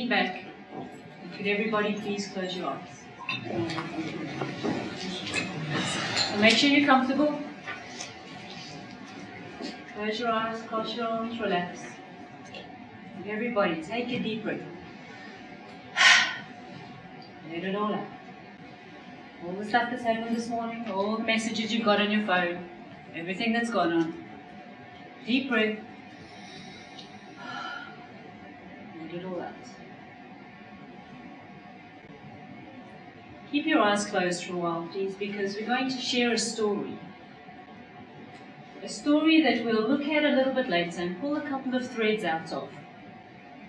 lean back. And could everybody please close your eyes? And make sure you're comfortable. Close your eyes, cross your arms, relax. And everybody, take a deep breath. Let it all out. All the stuff that's happened this morning, all the messages you've got on your phone, everything that's gone on. Deep breath. Let it all out. Keep your eyes closed for a while, please, because we're going to share a story. A story that we'll look at a little bit later and pull a couple of threads out of.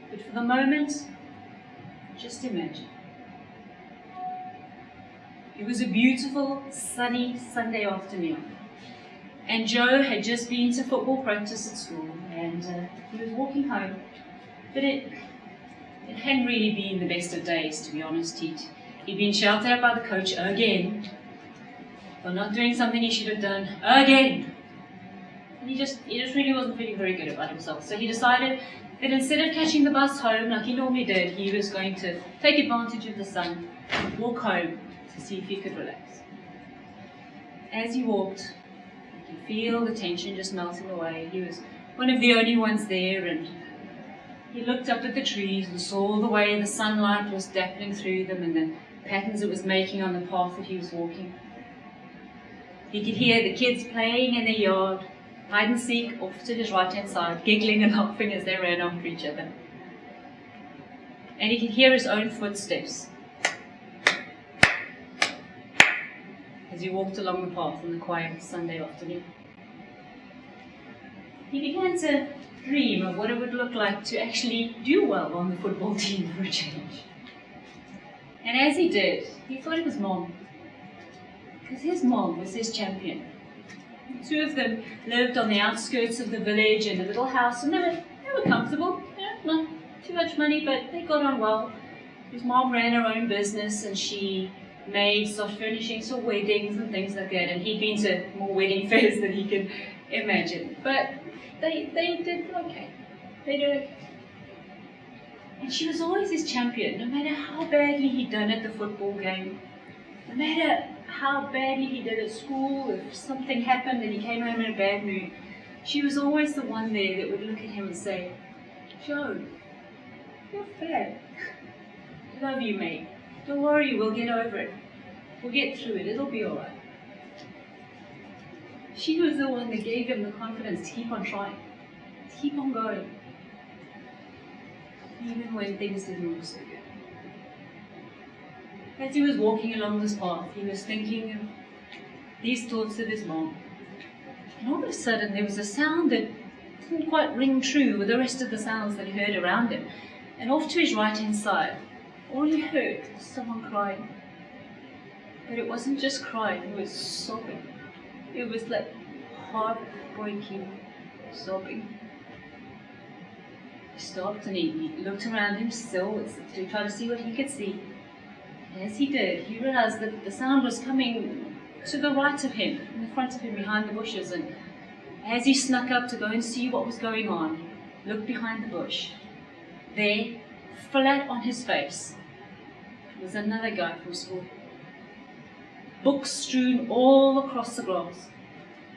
But for the moment, just imagine. It was a beautiful, sunny Sunday afternoon, and Joe had just been to football practice at school, and he was walking home. But it hadn't really been the best of days, to be honest. He'd been shouted at by the coach again for not doing something he should have done again. And he just really wasn't feeling very good about himself. So he decided that instead of catching the bus home like he normally did, he was going to take advantage of the sun, walk home, to see if he could relax. As he walked, you could feel the tension just melting away. He was one of the only ones there, and he looked up at the trees and saw the way the sunlight was dappling through them and the patterns it was making on the path that he was walking. He could hear the kids playing in the yard, hide and seek off to his right-hand side, giggling and laughing as they ran after each other. And he could hear his own footsteps as he walked along the path on the quiet Sunday afternoon. He began to dream of what it would look like to actually do well on the football team for a change. And as he did, he thought of his mom, because his mom was his champion. The two of them lived on the outskirts of the village in a little house, and they were comfortable, not too much money, but they got on well. His mom ran her own business, and she made soft furnishings for weddings and things like that, and he'd been to more wedding fairs than he could imagine. But they did okay. They did okay. And she was always his champion, no matter how badly he'd done at the football game, no matter how badly he did at school, if something happened and he came home in a bad mood. She was always the one there that would look at him and say, "Joe, you're fair. Love you, mate. Don't worry, we'll get over it. We'll get through it. It'll be all right." She was the one that gave him the confidence to keep on trying, to keep on going, even when things didn't look so good. As he was walking along this path, he was thinking of these thoughts of his mom. And all of a sudden, there was a sound that didn't quite ring true with the rest of the sounds that he heard around him. And off to his right-hand side, all he heard was someone crying. But it wasn't just crying, it was sobbing. It was like heart-breaking sobbing. He stopped and he looked around him still to try to see what he could see. And as he did, he realized that the sound was coming to the right of him, in the front of him, behind the bushes. And as he snuck up to go and see what was going on, looked behind the bush. There, flat on his face, was another guy from school. Books strewn all across the grass.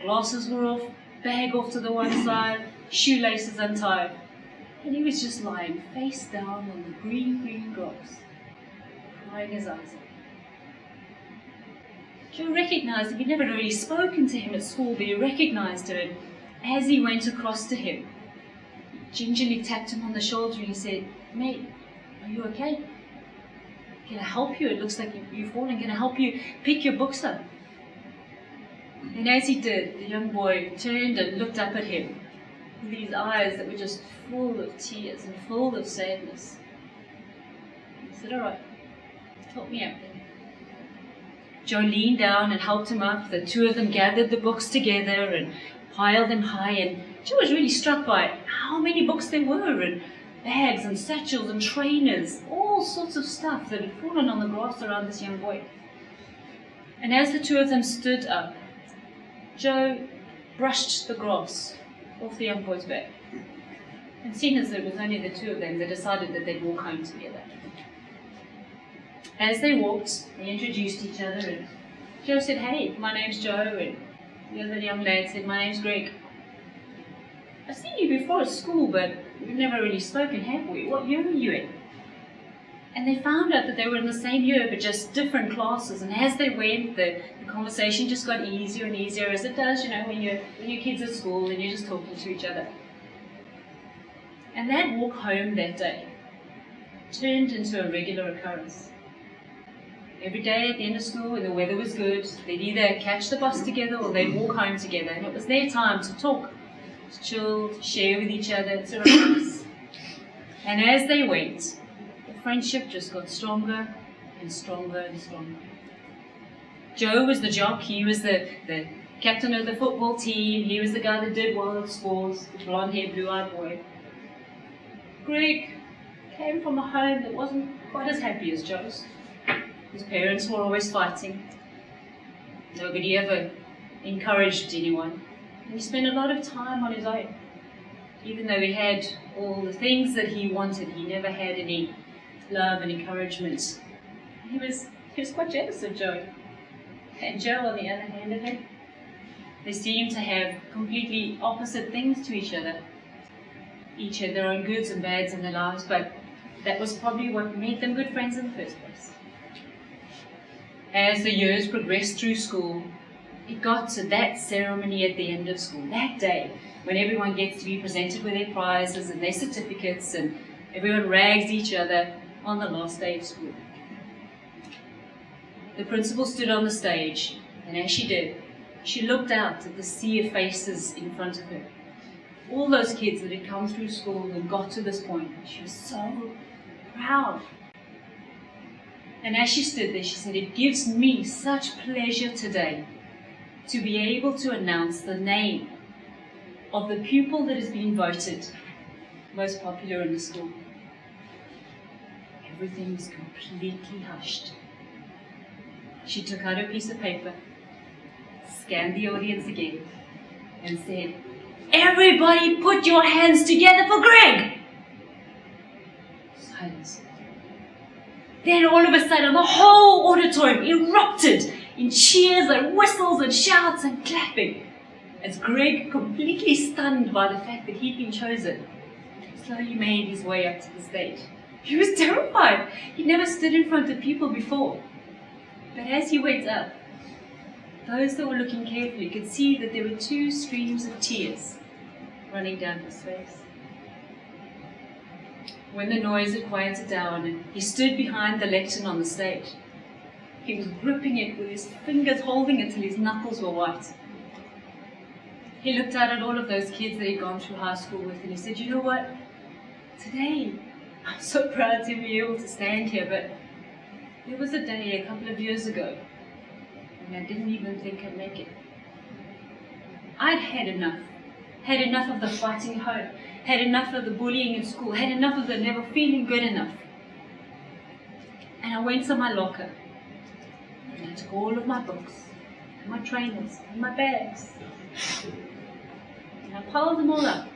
Glasses were off, bag off to the one side, shoelaces untied. And he was just lying face down on the green grass, crying his eyes out. Joe recognized him. He'd never really spoken to him at school, but he recognized him. And as he went across to him, he gingerly tapped him on the shoulder and he said, "Mate, are you okay? Can I help you? It looks like you've fallen. Can I help you pick your books up?" And as he did, the young boy turned and looked up at him with these eyes that were just full of tears and full of sadness. He said, "All right, help me up then." Joe leaned down and helped him up. The two of them gathered the books together and piled them high, and Joe was really struck by how many books there were, and bags and satchels and trainers, all sorts of stuff that had fallen on the grass around this young boy. And as the two of them stood up, Joe brushed the grass off the young boy's back. And seeing as there was only the two of them, they decided that they'd walk home together. As they walked, they introduced each other, and Joe said, "Hey, my name's Joe," and the other young lad said, "My name's Greg. I've seen you before at school, but we've never really spoken, have we? What year are you in?" And they found out that they were in the same year, but just different classes. And as they went, the conversation just got easier and easier, as it does, when your kids at school and you're just talking to each other. And that walk home that day turned into a regular occurrence. Every day at the end of school, when the weather was good, they'd either catch the bus together or they'd walk home together. And it was their time to talk, to chill, to share with each other, to relax. And as they went, the friendship just got stronger and stronger and stronger. Joe was the jock, he was the captain of the football team, he was the guy that did well at sports, the blonde-haired, blue-eyed boy. Greg came from a home that wasn't quite as happy as Joe's. His parents were always fighting. Nobody ever encouraged anyone. And he spent a lot of time on his own. Even though he had all the things that he wanted, he never had any love and encouragement. He was quite jealous of Joe. And Joe, on the other hand of him, they seemed to have completely opposite things to each other. Each had their own goods and bads in their lives, but that was probably what made them good friends in the first place. As the years progressed through school, it got to that ceremony at the end of school, that day, when everyone gets to be presented with their prizes and their certificates, and everyone rags each other on the last day of school. The principal stood on the stage, and as she did, she looked out at the sea of faces in front of her. All those kids that had come through school and got to this point. She was so proud. And as she stood there, she said, "It gives me such pleasure today to be able to announce the name of the pupil that has been voted most popular in the school." Everything was completely hushed. She took out a piece of paper, scanned the audience again, and said, "Everybody put your hands together for Greg!" Silence. Then all of a sudden, the whole auditorium erupted in cheers and whistles and shouts and clapping, as Greg, completely stunned by the fact that he'd been chosen, slowly made his way up to the stage. He was terrified. He'd never stood in front of people before. But as he went up, those that were looking carefully could see that there were two streams of tears running down his face. When the noise had quieted down and he stood behind the lectern on the stage, he was gripping it with his fingers, holding it till his knuckles were white. He looked out at all of those kids that he'd gone through high school with, and he said, "You know what? Today, I'm so proud to be able to stand here, but there was a day a couple of years ago when I didn't even think I'd make it. I'd had enough of the fighting at home, had enough of the bullying in school, had enough of the never feeling good enough. And I went to my locker, and I took all of my books, and my trainers, and my bags, and I piled them all up.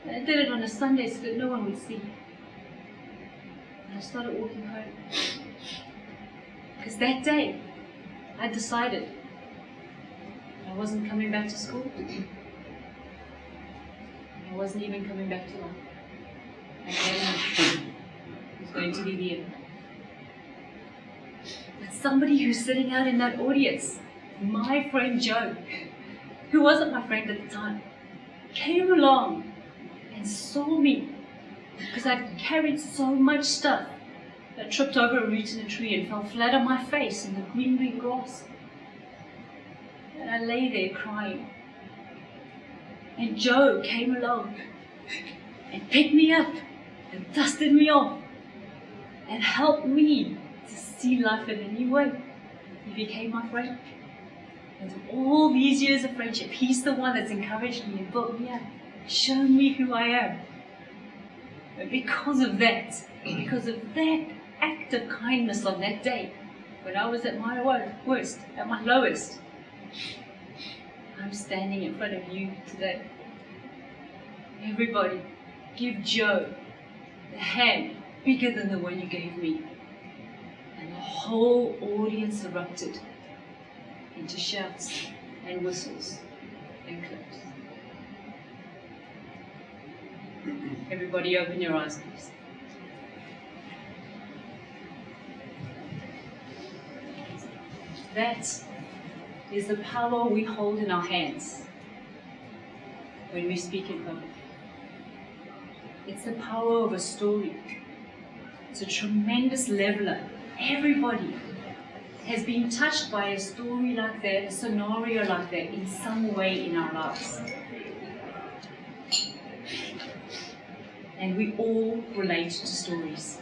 And I did it on a Sunday so that no one would see. And I started walking home. Because that day, I decided I wasn't coming back to school. I wasn't even coming back to life. It was going to be the end. But somebody who's sitting out in that audience, my friend Joe, who wasn't my friend at the time, came along and saw me because I'd carried so much stuff that I tripped over a root in a tree and fell flat on my face in the green grass. And I lay there crying. And Joe came along and picked me up and dusted me off and helped me to see life in a new way. He became my friend. And through all these years of friendship, he's the one that's encouraged me and built me up, shown me who I am. And because of that act of kindness on that day, when I was at my worst, at my lowest, I'm standing in front of you today. Everybody, give Joe the hand bigger than the one you gave me. And the whole audience erupted into shouts and whistles and claps. Everybody open your eyes, please. That is the power we hold in our hands when we speak in public. It's the power of a story. It's a tremendous leveler. Everybody has been touched by a story like that, a scenario like that, in some way in our lives. And we all relate to stories.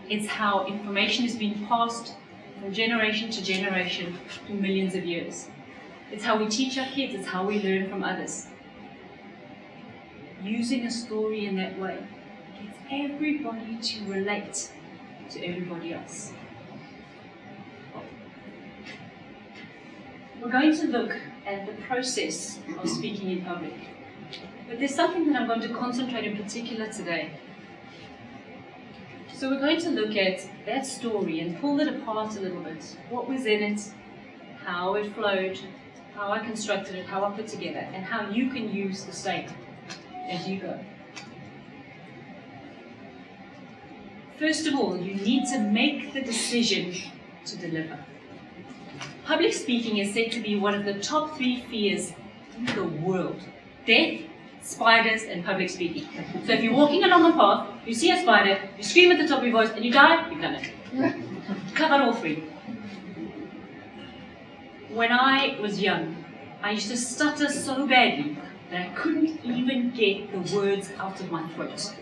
It's how information is being passed from generation to generation for millions of years. It's how we teach our kids, it's how we learn from others. Using a story in that way gets everybody to relate to everybody else. We're going to look at the process of speaking in public. But there's something that I'm going to concentrate in particular today. So we're going to look at that story and pull it apart a little bit. What was in it, how it flowed, how I constructed it, how I put together, and how you can use the same as you go. First of all, you need to make the decision to deliver. Public speaking is said to be one of the top 3 fears in the world. Death, spiders, and public speaking. So if you're walking along a path, you see a spider, you scream at the top of your voice, and you die, you've done it. Covered all 3. When I was young, I used to stutter so badly that I couldn't even get the words out of my throat.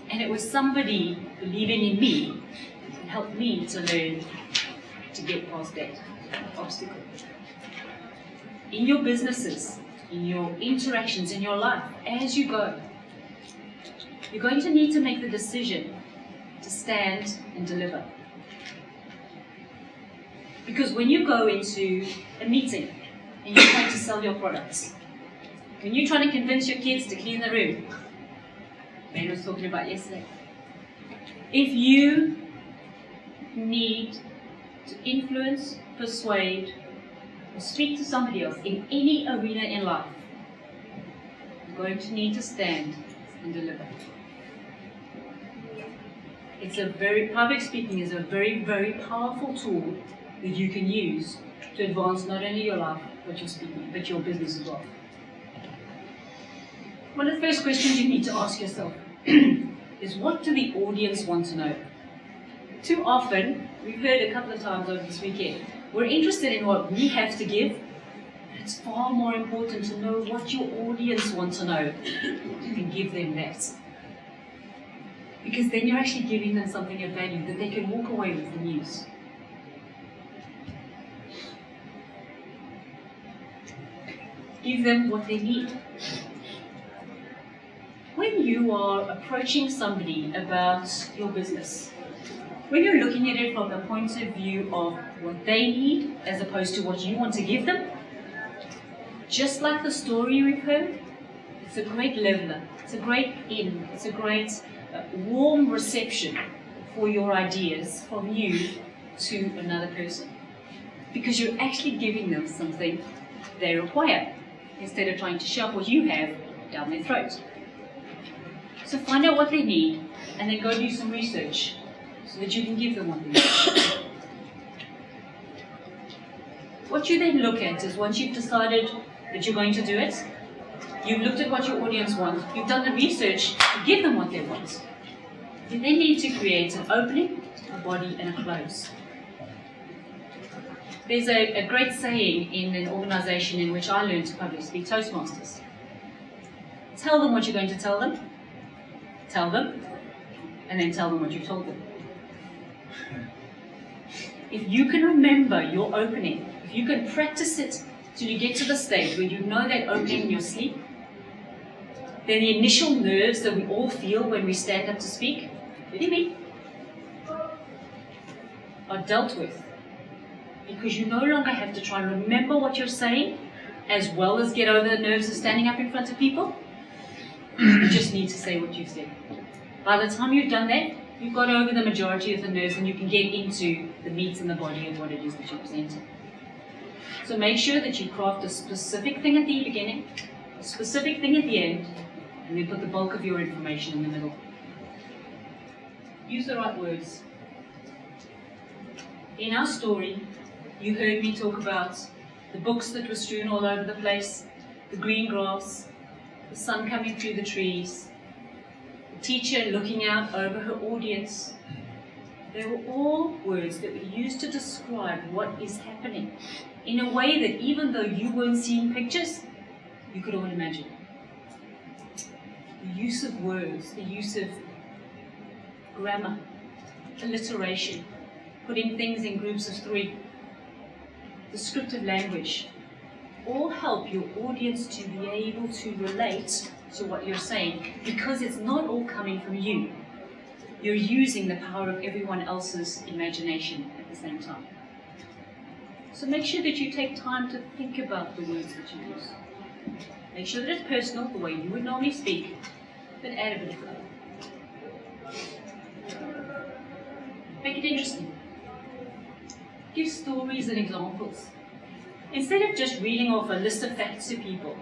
And it was somebody believing in me that helped me to learn to get past that obstacle. In your businesses, in your interactions, in your life, as you go, you're going to need to make the decision to stand and deliver. Because when you go into a meeting and you're trying to sell your products, when you're trying to convince your kids to clean the room, Ben was talking about yesterday, if you need to influence, persuade, or speak to somebody else in any arena in life, you're going to need to stand and deliver. Public speaking is a very, very powerful tool that you can use to advance not only your life, but your business as well. One of the first questions you need to ask yourself is, what do the audience want to know? Too often, we've heard a couple of times over this weekend, we're interested in what we have to give, but it's far more important to know what your audience wants to know and give them that. Because then you're actually giving them something of value that they can walk away with and use. Give them what they need. When you are approaching somebody about your business, when you're looking at it from the point of view of what they need as opposed to what you want to give them, just like the story we've heard, it's a great leveler, it's a great it's a great warm reception for your ideas from you to another person. Because you're actually giving them something they require, instead of trying to shove what you have down their throat. So find out what they need, and then go do some research so that you can give them what they need. What you then look at is, once you've decided that you're going to do it, you've looked at what your audience wants, you've done the research to give them what they want. You then need to create an opening, a body, and a close. There's a great saying in an organization in which I learned to public speak, Toastmasters. Tell them what you're going to tell them, and then tell them what you told them. If you can remember your opening, if you can practice it till you get to the stage where you know that opening in your sleep, then the initial nerves that we all feel when we stand up to speak, are dealt with. Because you no longer have to try and remember what you're saying, as well as get over the nerves of standing up in front of people. You just need to say what you've said. By the time you've done that, you've got over the majority of the nerves and you can get into the meat and the body of what it is that you're presenting. So make sure that you craft a specific thing at the beginning, a specific thing at the end, and then put the bulk of your information in the middle. Use the right words. In our story, you heard me talk about the books that were strewn all over the place, the green grass, the sun coming through the trees, the teacher looking out over her audience. They were all words that were used to describe what is happening in a way that even though you weren't seeing pictures, you could all imagine. The use of words, the use of grammar, alliteration, putting things in groups of 3, descriptive language, all help your audience to be able to relate to what you're saying, because it's not all coming from you. You're using the power of everyone else's imagination at the same time. So make sure that you take time to think about the words that you use. Make sure that it's personal, the way you would normally speak, but add a bit of color. Make it interesting. Give stories and examples. Instead of just reading off a list of facts to people,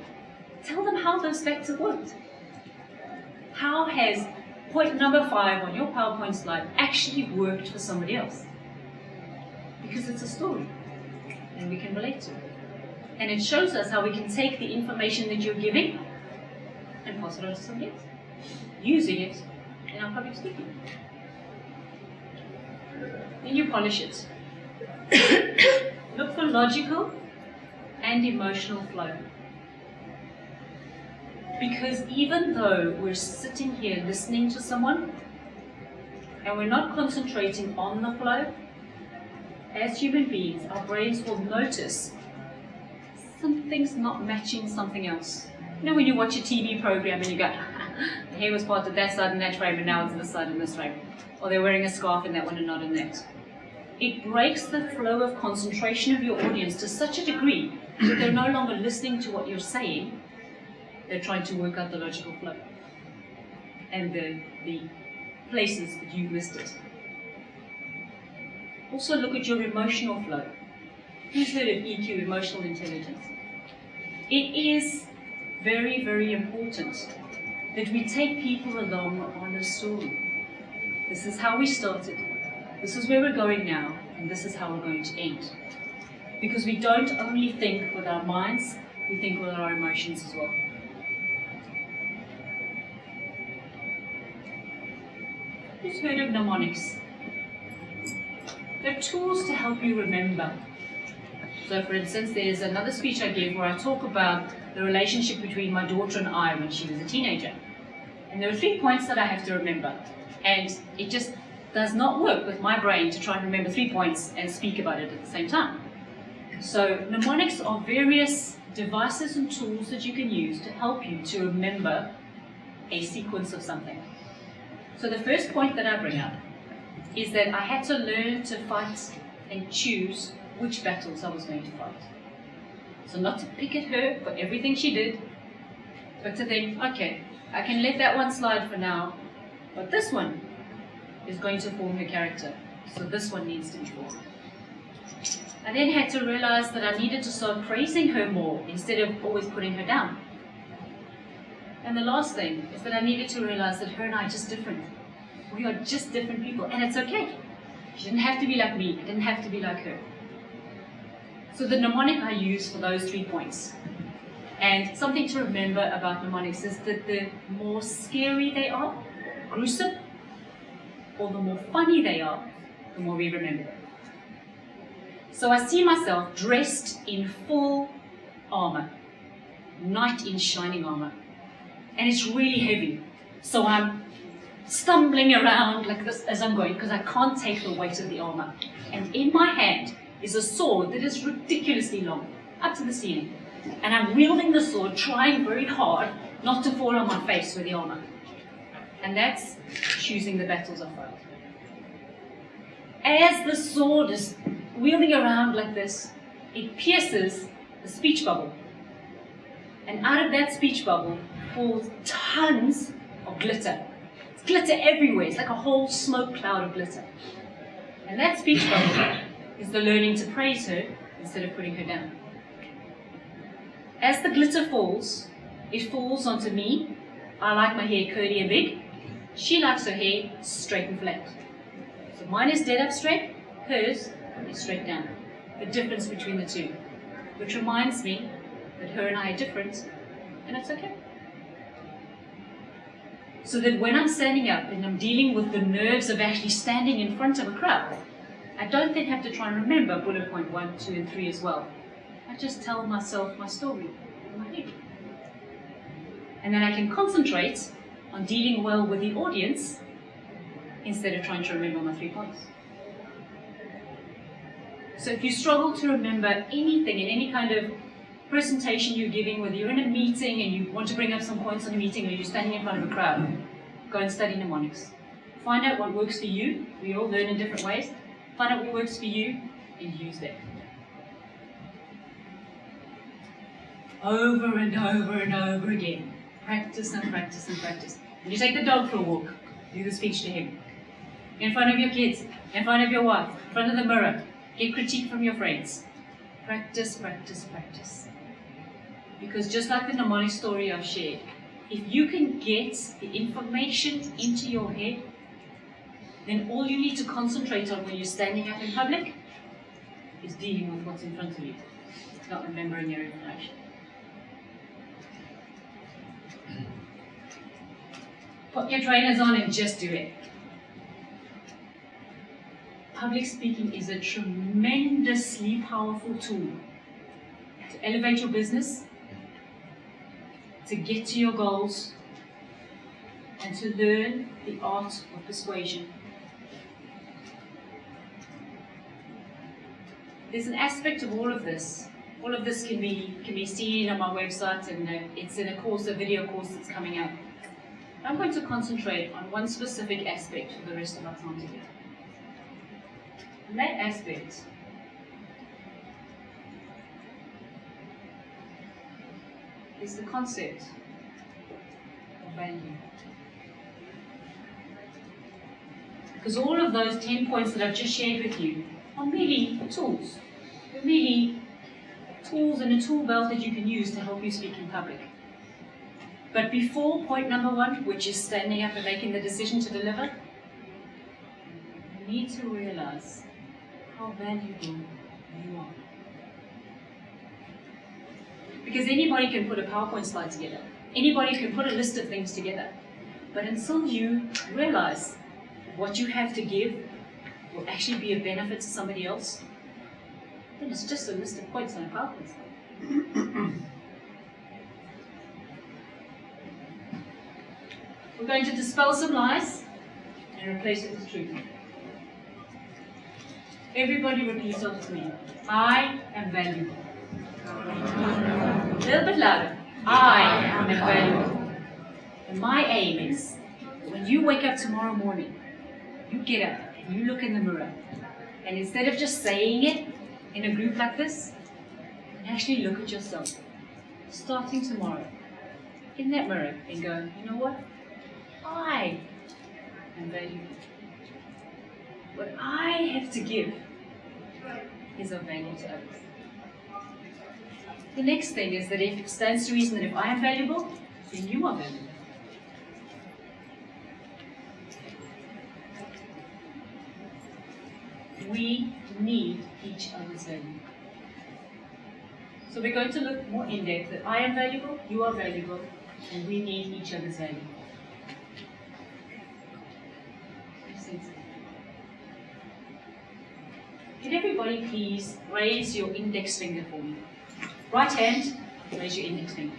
tell them how those facts have worked. How has point number 5 on your PowerPoint slide actually worked for somebody else? Because it's a story, and we can relate to it. And it shows us how we can take the information that you're giving and pass it on to somebody else, using it in our public speaking. Then you polish it. Look for logical and emotional flow. Because even though we're sitting here listening to someone and we're not concentrating on the flow, as human beings, our brains will notice something's not matching something else. You know when you watch a TV program and you go, the hair was parted that side in that frame and now it's this side in this frame. Or they're wearing a scarf in that one and not in that. It breaks the flow of concentration of your audience to such a degree that they're no longer listening to what you're saying, they're trying to work out the logical flow and the places that you missed it. Also look at your emotional flow. Who's heard of EQ, emotional intelligence? It is very, very important that we take people along on a story. This is how we started, this is where we're going now, and this is how we're going to end. Because we don't only think with our minds, we think with our emotions as well. Who's heard of mnemonics? They're tools to help you remember. So for instance, there's another speech I gave where I talk about the relationship between my daughter and I when she was a teenager. And there are 3 points that I have to remember. And it just does not work with my brain to try and remember 3 points and speak about it at the same time. So mnemonics are various devices and tools that you can use to help you to remember a sequence of something. So the first point that I bring up is that I had to learn to fight and choose which battles I was going to fight. So not to pick at her for everything she did, but to think, okay, I can let that one slide for now, but this one is going to form her character, so this one needs to be formed. I then had to realize that I needed to start praising her more instead of always putting her down. And the last thing is that I needed to realize that her and I are just different. We are just different people, and it's okay. She didn't have to be like me, I didn't have to be like her. So the mnemonic I use for those 3 points. And something to remember about mnemonics is that the more scary they are, gruesome, or the more funny they are, the more we remember them. So I see myself dressed in full armor, knight in shining armor, and it's really heavy. So I'm stumbling around like this as I'm going because I can't take the weight of the armor. And in my hand is a sword that is ridiculously long, up to the ceiling. And I'm wielding the sword, trying very hard not to fall on my face with the armor. And that's choosing the battles I fight. As the sword is wheeling around like this, it pierces the speech bubble. And out of that speech bubble falls tons of glitter. It's glitter everywhere. It's like a whole smoke cloud of glitter. And that speech bubble is the learning to praise her instead of putting her down. As the glitter falls, it falls onto me. I like my hair curly and big. She likes her hair straight and flat. So mine is dead up straight, hers is straight down. The difference between the two. Which reminds me that her and I are different, and it's okay. So that when I'm standing up and I'm dealing with the nerves of actually standing in front of a crowd, I don't then have to try and remember bullet point 1, 2, and 3 as well. I just tell myself my story in my head. And then I can concentrate on dealing well with the audience instead of trying to remember my 3 points. So if you struggle to remember anything in any kind of presentation you're giving, whether you're in a meeting and you want to bring up some points on a meeting or you're standing in front of a crowd, go and study mnemonics. Find out what works for you. We all learn in different ways. Find out what works for you and use that. Over and over and over again. Practice and practice and practice. When you take the dog for a walk, do the speech to him. In front of your kids, in front of your wife, in front of the mirror. Get critique from your friends. Practice, practice, practice. Because just like the mnemonic story I've shared, if you can get the information into your head, then all you need to concentrate on when you're standing up in public is dealing with what's in front of you, not remembering your information. Put your trainers on and just do it. Public speaking is a tremendously powerful tool to elevate your business, to get to your goals, and to learn the art of persuasion. There's an aspect of all of this. All of this can be seen on my website, and it's in a course, a video course that's coming out. I'm going to concentrate on one specific aspect for the rest of our time together. And that aspect is the concept of value. Because all of those 10 points that I've just shared with you are merely tools. They're merely tools in a tool belt that you can use to help you speak in public. But before point number 1, which is standing up and making the decision to deliver, you need to realize how valuable you are. Because anybody can put a PowerPoint slide together. Anybody can put a list of things together. But until you realize what you have to give will actually be a benefit to somebody else, then it's just a list of points on a PowerPoint slide. We're going to dispel some lies and replace it with truth. Everybody repeat after me. I am valuable. A little bit louder. I am valuable. And my aim is, when you wake up tomorrow morning, you get up and you look in the mirror, and instead of just saying it in a group like this, you actually look at yourself, starting tomorrow, in that mirror, and go, you know what? I am valuable. What I have to give is of value to others. The next thing is that if it stands to reason that if I am valuable, then you are valuable. We need each other's value. So we're going to look more in depth that I am valuable, you are valuable, and we need each other's value. Can everybody please raise your index finger for me? Right hand, raise your index finger.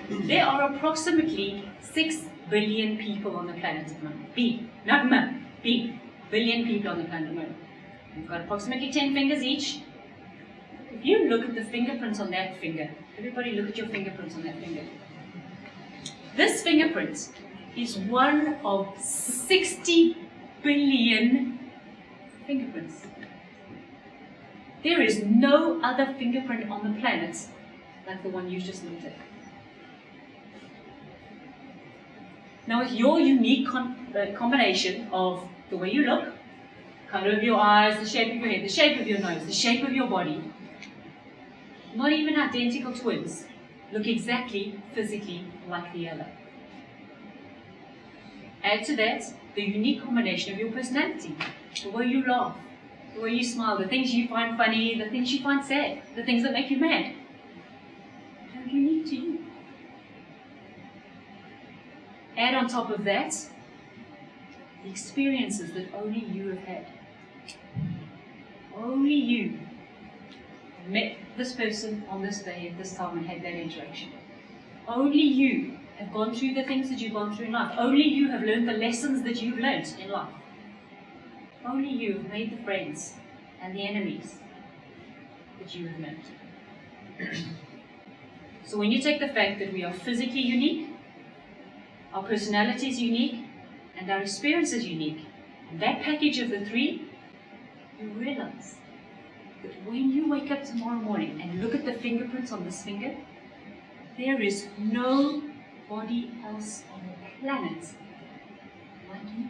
There are approximately 6 billion people on the planet at the moment. B, not M, B, billion people on the planet at the moment. We've got approximately 10 fingers each. If you look at the fingerprints on that finger, everybody look at your fingerprints on that finger. This fingerprint is one of 60 billion fingerprints. There is no other fingerprint on the planet like the one you just looked at. Now with your unique combination of the way you look, colour of your eyes, the shape of your head, the shape of your nose, the shape of your body, not even identical twins look exactly physically like the other. Add to that the unique combination of your personality, the way you laugh, the way you smile, the things you find funny, the things you find sad, the things that make you mad. How unique to you. Add on top of that the experiences that only you have had. Only you met this person on this day at this time and had that interaction. Only you have gone through the things that you've gone through in life. Only you have learned the lessons that you've learned in life. Only you have made the friends and the enemies that you have learned. So when you take the fact that we are physically unique, our personality is unique, and our experience is unique, and that package of the three, you realize that when you wake up tomorrow morning and look at the fingerprints on this finger, there is nobody else on the planet like you.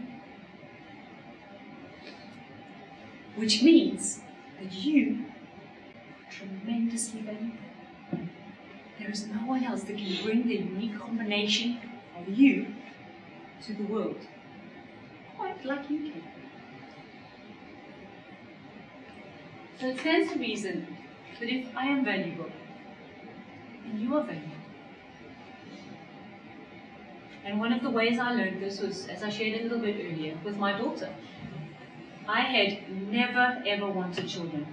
Which means that you are tremendously valuable. There is no one else that can bring the unique combination of you to the world, quite like you can. So it stands to reason that if I am valuable, then you are valuable. And one of the ways I learned this was, as I shared a little bit earlier, with my daughter. I had never ever wanted children.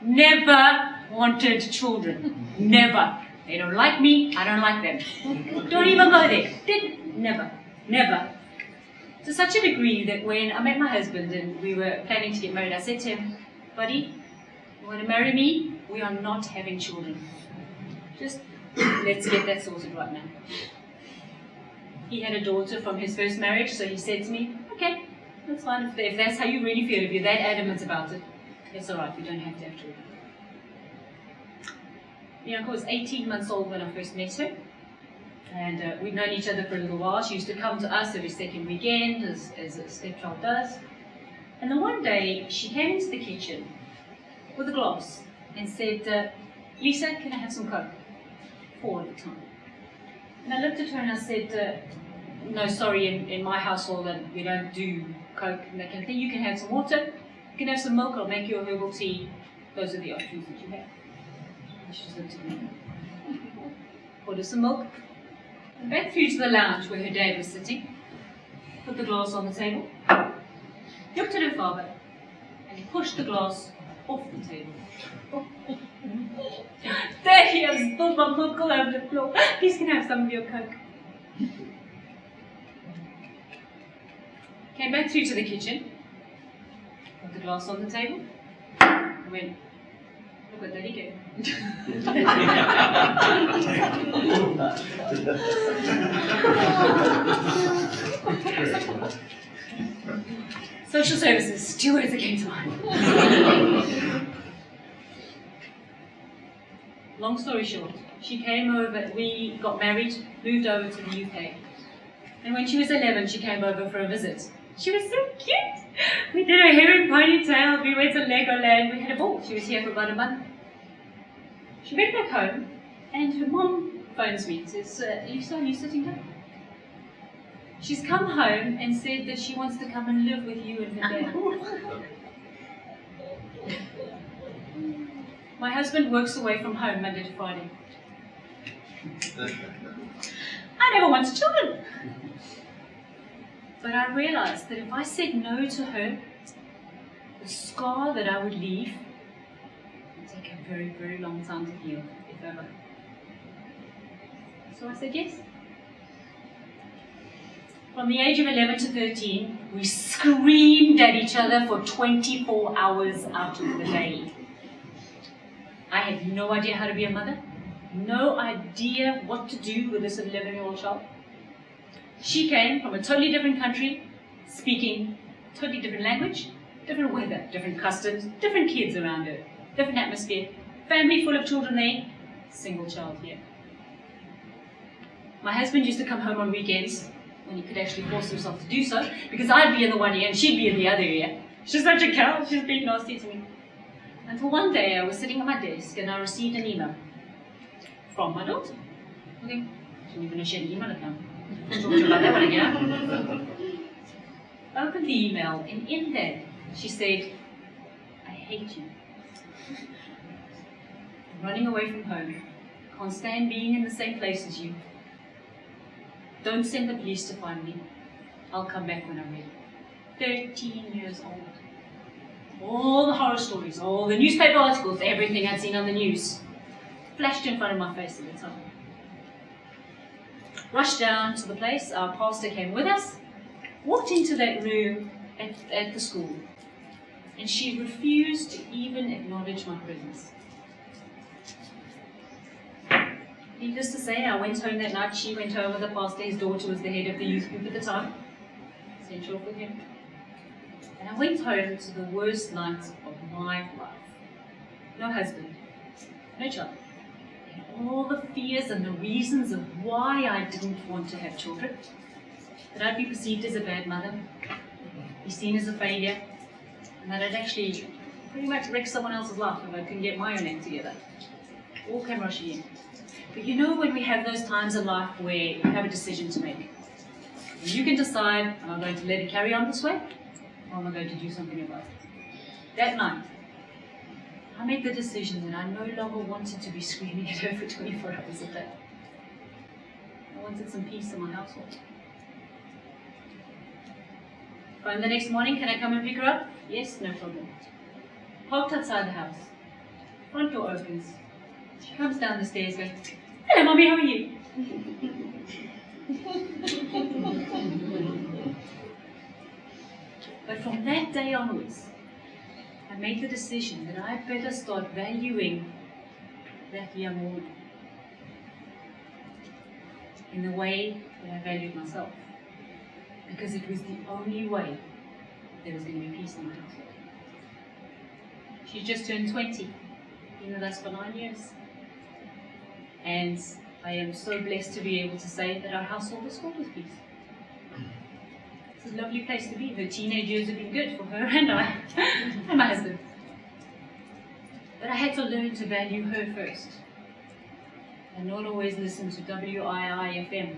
Never wanted children. Never. They don't like me, I don't like them. Don't even go there. Didn't. Never. Never. To such a degree that when I met my husband and we were planning to get married, I said to him, buddy, you want to marry me? We are not having children. Just let's get that sorted right now. He had a daughter from his first marriage, so he said to me, okay, that's fine. If that's how you really feel, if you're that adamant about it, it's alright, we don't have to have children. Bianca was 18 months old when I first met her, and we'd known each other for a little while. She used to come to us every second weekend, as a stepchild does. And then one day, she came into the kitchen with a glass and said, Lisa, can I have some Coke? 4 at the time. And I looked at her and I said, no, sorry, in my household we don't do Coke and that kind of thing. You can have some water, you can have some milk, I'll make you a herbal tea. Those are the options that you have. And she just looked at me. Ordered some milk. And back through to the lounge where her dad was sitting. Put the glass on the table. Looked at her father. And he pushed the glass off the table. There he has spilled my milk all over the floor. Please can I have some of your Coke? Came back through to the kitchen, put the glass on the table, and went, look what Daddy did. Social services, 2 words that came to mind. Long story short, she came over, we got married, moved over to the UK. And when she was 11, she came over for a visit. She was so cute. We did her hair in ponytail, we went to Legoland, we had a ball. She was here for about a month. She went back home, and her mom phones me and says, Lisa, are you sitting down? She's come home and said that she wants to come and live with you and her dad. My husband works away from home Monday to Friday. I never wanted children. But I realized that if I said no to her, the scar that I would leave would take a very, very long time to heal, if ever. So I said yes. From the age of 11 to 13, we screamed at each other for 24 hours out of the day. I had no idea how to be a mother, no idea what to do with this 11-year-old child. She came from a totally different country, speaking a totally different language, different weather, different customs, different kids around her, different atmosphere, family full of children there, single child here. My husband used to come home on weekends when he could actually force himself to do so, because I'd be in the one ear and she'd be in the other ear. She's such a cow, she's being nasty to me. Until one day I was sitting at my desk and I received an email from my daughter. Okay, didn't even know she had an email account. We'll talk to you about that one again. Opened the email and in there she said, "I hate you. I'm running away from home. Can't stand being in the same place as you. Don't send the police to find me. I'll come back when I'm ready." 13 years old. All the horror stories, all the newspaper articles, everything I'd seen on the news flashed in front of my face at the time. Rushed down to the place, our pastor came with us, walked into that room at the school, and she refused to even acknowledge my presence. Needless to say, I went home that night, she went home with the pastor, his daughter was the head of the youth group at the time, central for him. And I went home to the worst night of my life. No husband, no child, and all the fears and the reasons of why I didn't want to have children. That I'd be perceived as a bad mother, be seen as a failure, and that I'd actually pretty much wreck someone else's life if I couldn't get my own act together. All came rushing in. But you know when we have those times in life where you have a decision to make. You can decide, am I going to let it carry on this way, or am I going to do something about it? That night, I made the decision that I no longer wanted to be screaming at her for 24 hours a day. I wanted some peace in my household. Phone the next morning, can I come and pick her up? Yes, no problem. Parked outside the house. Front door opens. She comes down the stairs going, "Hello, Mommy, how are you?" But from that day onwards, I made the decision that I better start valuing that young woman in the way that I valued myself. Because it was the only way there was going to be peace in my household. She just turned 20, been with us for 9 years. And I am so blessed to be able to say that our household is filled with peace. It's a lovely place to be. Her teenage years have been good for her and I, and my husband. But I had to learn to value her first. And not always listen to WIIFM.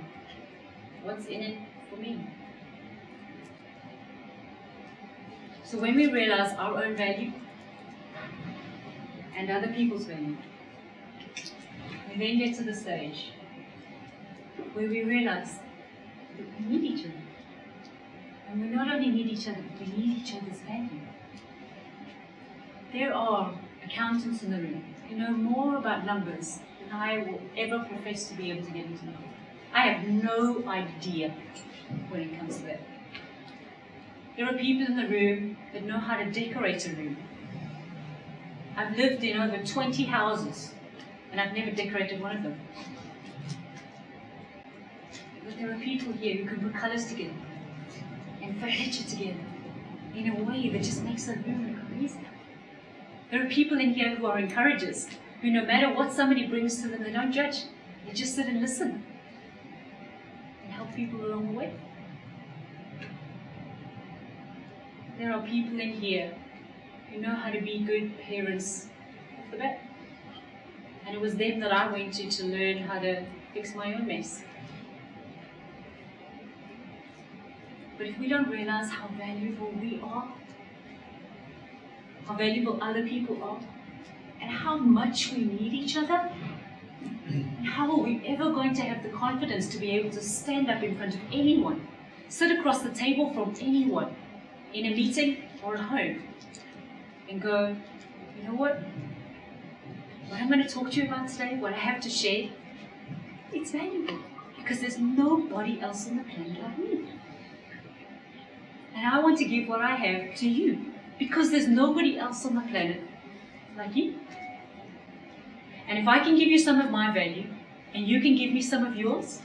What's in it for me? So when we realize our own value and other people's value, we then get to the stage where we realize that we need each other. And we not only need each other, but we need each other's value. There are accountants in the room who know more about numbers than I will ever profess to be able to get into know. I have no idea when it comes to that. There are people in the room that know how to decorate a room. I've lived in over 20 houses and I've never decorated one of them. But there are people here who can put colours together and furniture together in a way that just makes a room look amazing. There are people in here who are encouragers, who no matter what somebody brings to them, they don't judge. They just sit and listen and help people along the way. There are people in here who know how to be good parents off the bat. And it was them that I went to learn how to fix my own mess. But if we don't realize how valuable we are, how valuable other people are, and how much we need each other, and how are we ever going to have the confidence to be able to stand up in front of anyone, sit across the table from anyone, in a meeting or at home, and go, you know what I'm going to talk to you about today, what I have to share, it's valuable, because there's nobody else on the planet like me. And I want to give what I have to you, because there's nobody else on the planet like you. And if I can give you some of my value, and you can give me some of yours,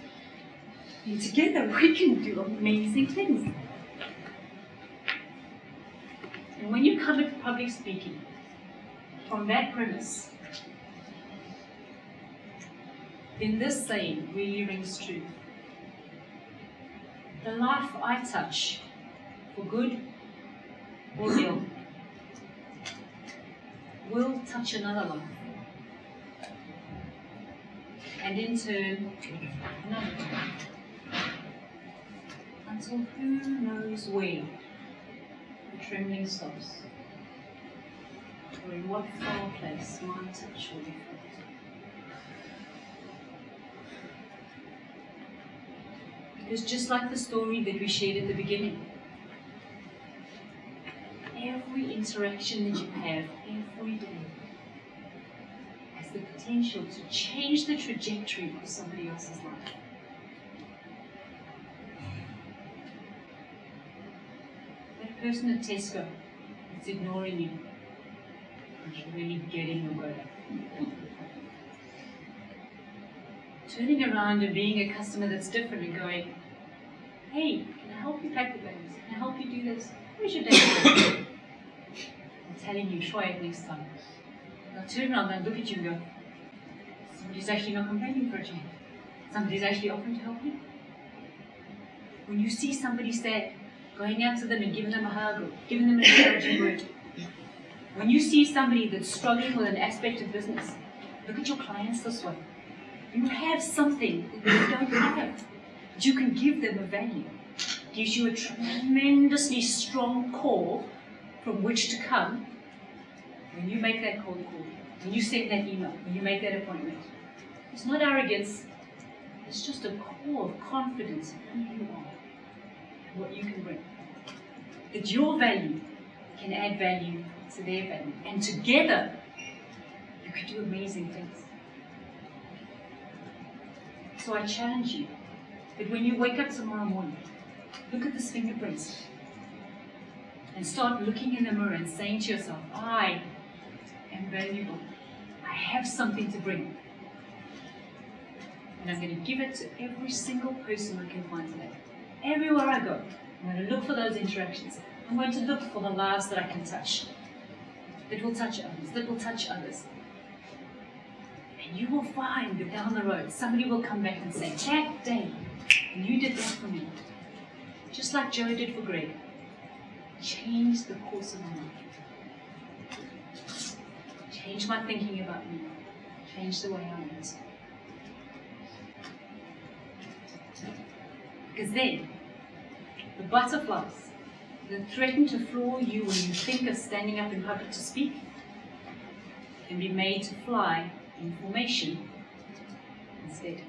then together we can do amazing things. And when you come at public speaking from that premise, then this saying really rings true. The life I touch, for good or ill, will touch another life. And in turn, another life. Until who knows where the trembling stops, or in what far place my touch will be felt. Because just like the story that we shared at the beginning, every interaction that you have every day has the potential to change the trajectory of somebody else's life. That person at Tesco that's ignoring you is really getting your way. Turning around and being a customer that's different and going, hey, can I help you pack the bags? Can I help you do this? Where's your day? I'm telling you, try it next time. And I'll turn around and look at you and go, somebody's actually not complaining for a change. Somebody's actually offering to help you. When you see somebody sad, going out to them and giving them a hug or giving them an encouraging word. When you see somebody that's struggling with an aspect of business, look at your clients this way. You have something that they don't have, but you can give them a value. It gives you a tremendously strong core from which to come when you make that cold call, when you send that email, when you make that appointment. It's not arrogance, it's just a core of confidence in who you are and what you can bring. That your value can add value to their value, and together you can do amazing things. So I challenge you that when you wake up tomorrow morning, look at this fingerprints and start looking in the mirror and saying to yourself, I am valuable. I have something to bring. And I'm going to give it to every single person I can find today. Everywhere I go, I'm going to look for those interactions. I'm going to look for the lives that I can touch, that will touch others, that will touch others. And you will find that down the road, somebody will come back and say, that day, you did that for me. Just like Joe did for Greg. Changed the course of my life. Changed my thinking about me. Changed the way I was. Because then, the butterflies that threaten to floor you when you think of standing up in public to speak can be made to fly in formation instead.